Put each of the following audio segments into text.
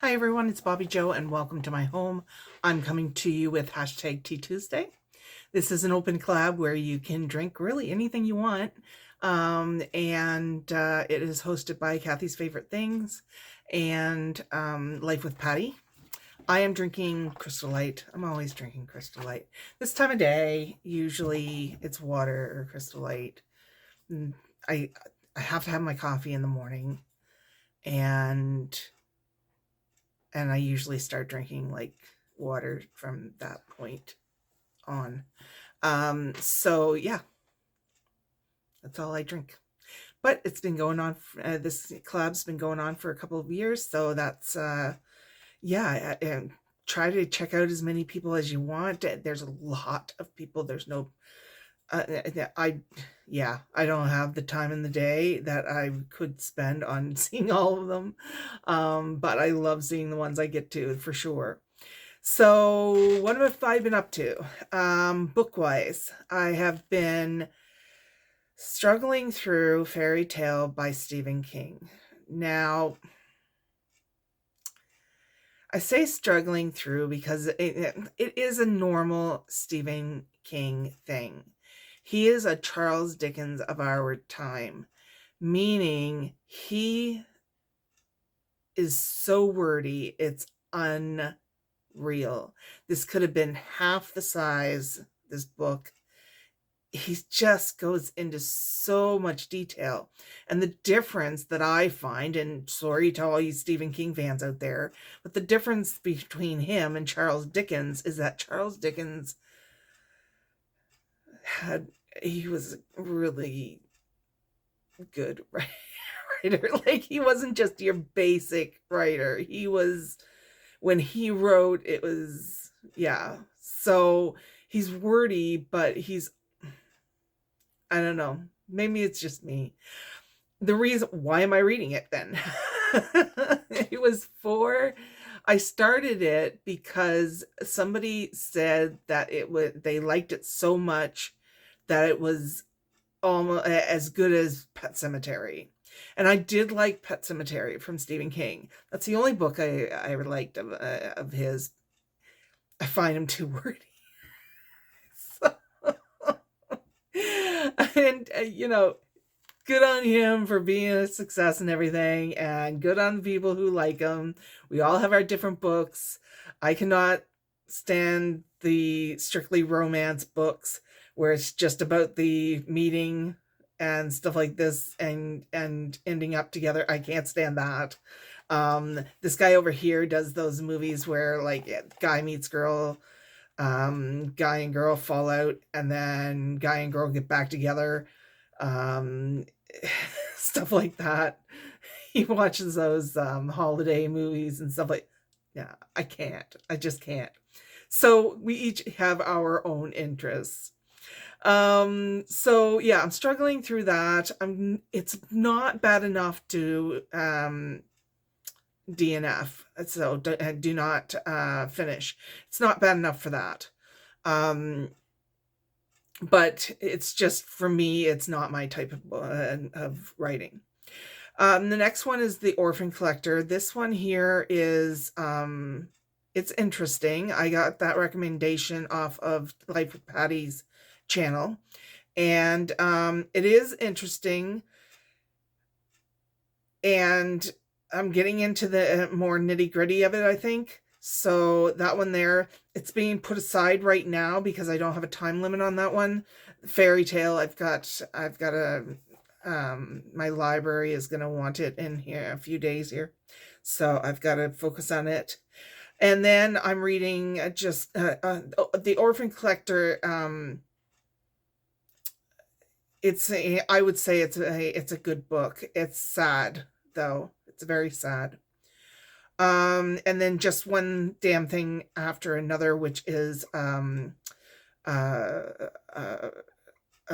Hi everyone, it's Bobbi-Jo and welcome to my home. I'm coming to you with hashtag Tea Tuesday. This is an open collab where you can drink really anything you want. It is hosted by Kathy's Favorite Things and Life with Patty. I am drinking Crystal Light. I'm always drinking Crystal Light. This time of day, usually it's water or Crystal Light. I, I have to have my coffee in the morning and I usually start drinking like water from that point on. So yeah, that's all I drink. But it's been going on. This collab's been going on for a couple of years, so that's yeah. Try to check out as many people as you want. There's a lot of people. There's no I yeah, I don't have the time in the day that I could spend on seeing all of them. But I love seeing the ones I get to for sure. So what have I been up to? Book-wise, I have been struggling through Fairy Tale by Stephen King. Now, I say struggling through because it is a normal Stephen King thing. He is a Charles Dickens of our time, meaning he is so wordy, it's unreal. This could have been half the size, this book. He just goes into so much detail. And the difference that I find, and sorry to all you Stephen King fans out there, but the difference between him and Charles Dickens is that Charles Dickens he was really good writer. Like, he wasn't just your basic writer. He was, when he wrote, it was, yeah. So he's wordy, but he's, I don't know, maybe it's just me. The reason, why am I reading it then? It was for, I started it because somebody said that it would, they liked it so much that it was almost as good as Pet Sematary. And I did like Pet Sematary from Stephen King. That's the only book I liked of his. I find him too wordy. So, and good on him for being a success and everything, and good on the people who like him. We all have our different books. I cannot stand the strictly romance books where it's just about the meeting and stuff like this and ending up together. I can't stand that. This guy over here does those movies where like guy meets girl, guy and girl fall out, and then guy and girl get back together. Um, Stuff like that. He watches those holiday movies and stuff like, yeah, I can't. I just can't. So we each have our own interests. So yeah, I'm struggling through that. It's not bad enough to DNF. So do not finish. It's not bad enough for that. But it's just, for me, it's not my type of writing. The next one is The Orphan Collector. This one here is, it's interesting. I got that recommendation off of Life with Patty's channel. And it is interesting. And I'm getting into the more nitty gritty of it, I think. So that one there, it's being put aside right now because I don't have a time limit on that one. Fairy Tale, I've got a, my library is going to want it in here a few days here. So I've got to focus on it. And then I'm reading just The Orphan Collector. I would say it's a good book. It's sad though. It's very sad. And then Just One Damn Thing After Another, which is uh, uh, a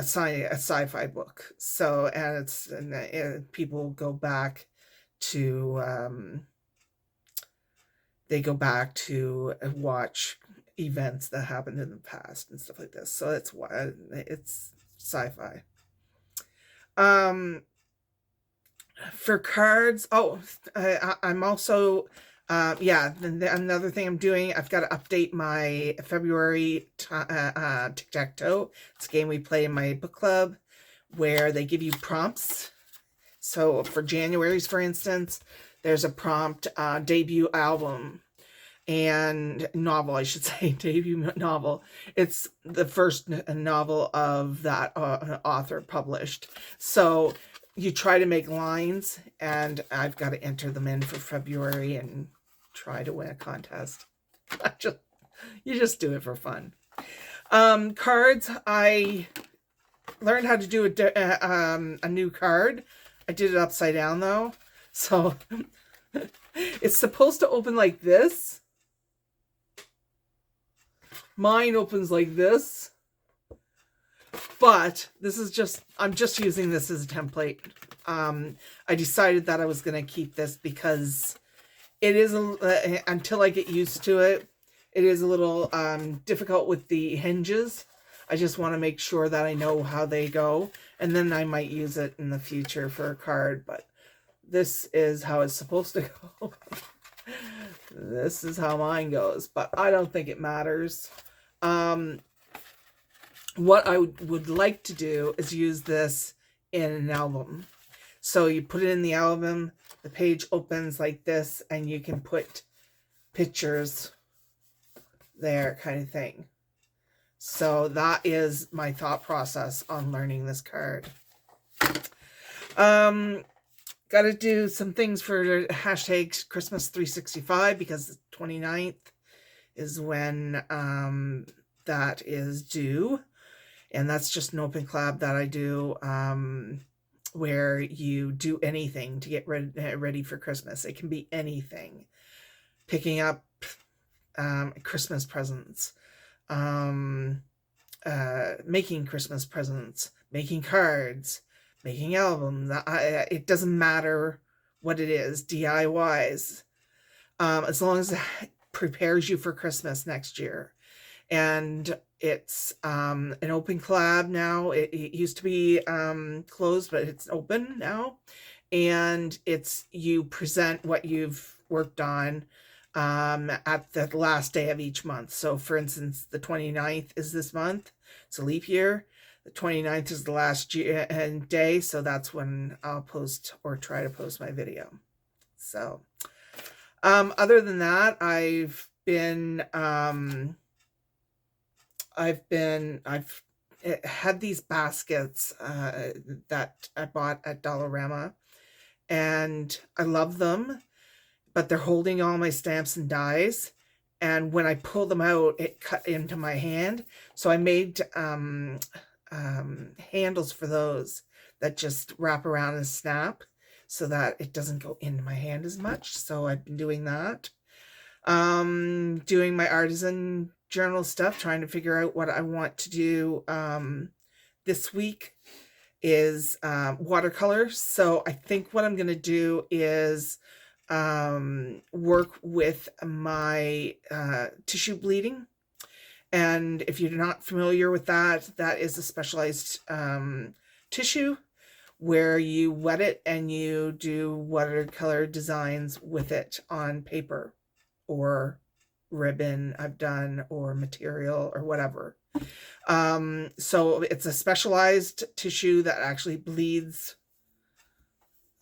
sci-fi book. So, and people go back to they go back to watch events that happened in the past and stuff like this. So it's why it's sci-fi. For cards, I'm also Yeah, another thing I'm doing, I've got to update my February tic-tac-toe. It's a game we play in my book club where they give you prompts. So for January's, for instance, there's a prompt, debut album and novel, I should say, debut novel. It's the first novel of that author published. So you try to make lines, and I've got to enter them in for February and try to win a contest. You just do it for fun. Cards, I learned how to do a new card. I did it upside down though. So it's supposed to open like this. Mine opens like this. But this is just, I'm just using this as a template. I decided that I was going to keep this because it is, until I get used to it, it is a little difficult with the hinges. I just want to make sure that I know how they go. And then I might use it in the future for a card. But this is how it's supposed to go. This is how mine goes. But I don't think it matters. What I would like to do is use this in an album. So you put it in the album, the page opens like this, and you can put pictures there, kind of thing. So that is my thought process on learning this card. Got to do some things for hashtag Christmas 365 because the 29th is when that is due. And that's just an open collab that I do where you do anything to get ready for Christmas. It can be anything. Picking up Christmas presents, making Christmas presents, making cards, making albums. It doesn't matter what it is, DIYs, as long as it prepares you for Christmas next year. And it's an open collab now. It used to be closed, but it's open now. And it's, you present what you've worked on at the last day of each month. So for instance, the 29th is this month. It's a leap year. The 29th is the last day. So that's when I'll post or try to post my video. So other than that, I've had these baskets that I bought at Dollarama, and I love them, but they're holding all my stamps and dies. And when I pull them out, it cut into my hand. So I made handles for those that just wrap around and snap so that it doesn't go into my hand as much. So I've been doing that. Doing my artisan journal stuff, trying to figure out what I want to do this week is watercolor. So I think what I'm going to do is work with my tissue bleeding. And if you're not familiar with that, that is a specialized tissue where you wet it and you do watercolor designs with it on paper or ribbon I've done, or material or whatever. So it's a specialized tissue that actually bleeds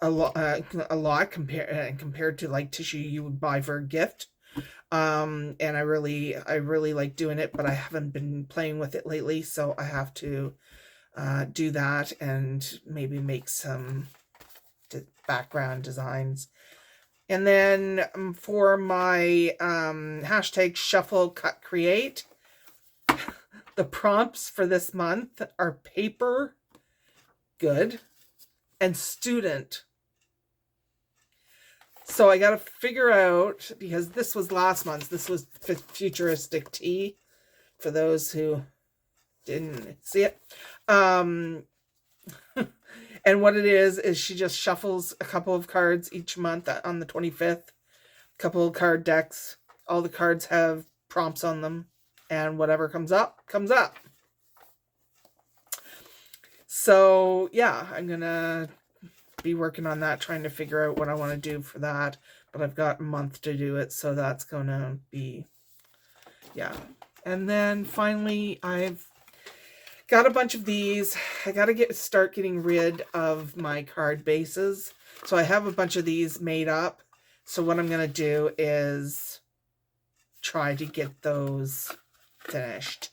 a lot compared to like tissue you would buy for a gift. And I really like doing it, but I haven't been playing with it lately, so I have to do that and maybe make some background designs. And then for my hashtag shuffle cut create, the prompts for this month are paper, good, and student. So I got to figure out, because this was last month's, this was futuristic tea for those who didn't see it. And what it is she just shuffles a couple of cards each month on the 25th. A couple of card decks. All the cards have prompts on them. And whatever comes up, comes up. So, yeah, I'm going to be working on that, trying to figure out what I want to do for that. but I've got a month to do it, so that's gonna be, yeah. And then finally, I've got a bunch of these. I gotta start getting rid of my card bases. So I have a bunch of these made up. So what I'm gonna do is try to get those finished.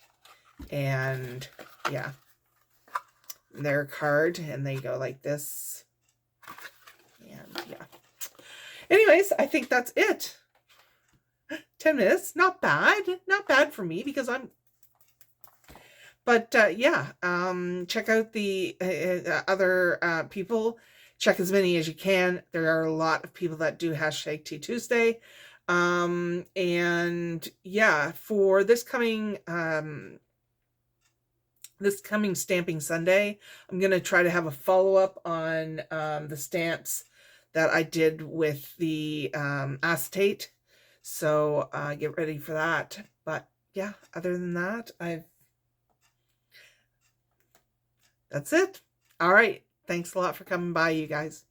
And yeah, they're a card, and they go like this. And yeah. Anyways, I think that's it. 10 minutes, not bad. Not bad for me because I'm... But yeah, check out the other people. Check as many as you can. There are a lot of people that do hashtag Tea Tuesday. And yeah, for this coming Stamping Sunday, I'm going to try to have a follow-up on the stamps that I did with the acetate. So get ready for that. But yeah, other than that, that's it. All right. Thanks a lot for coming by, you guys.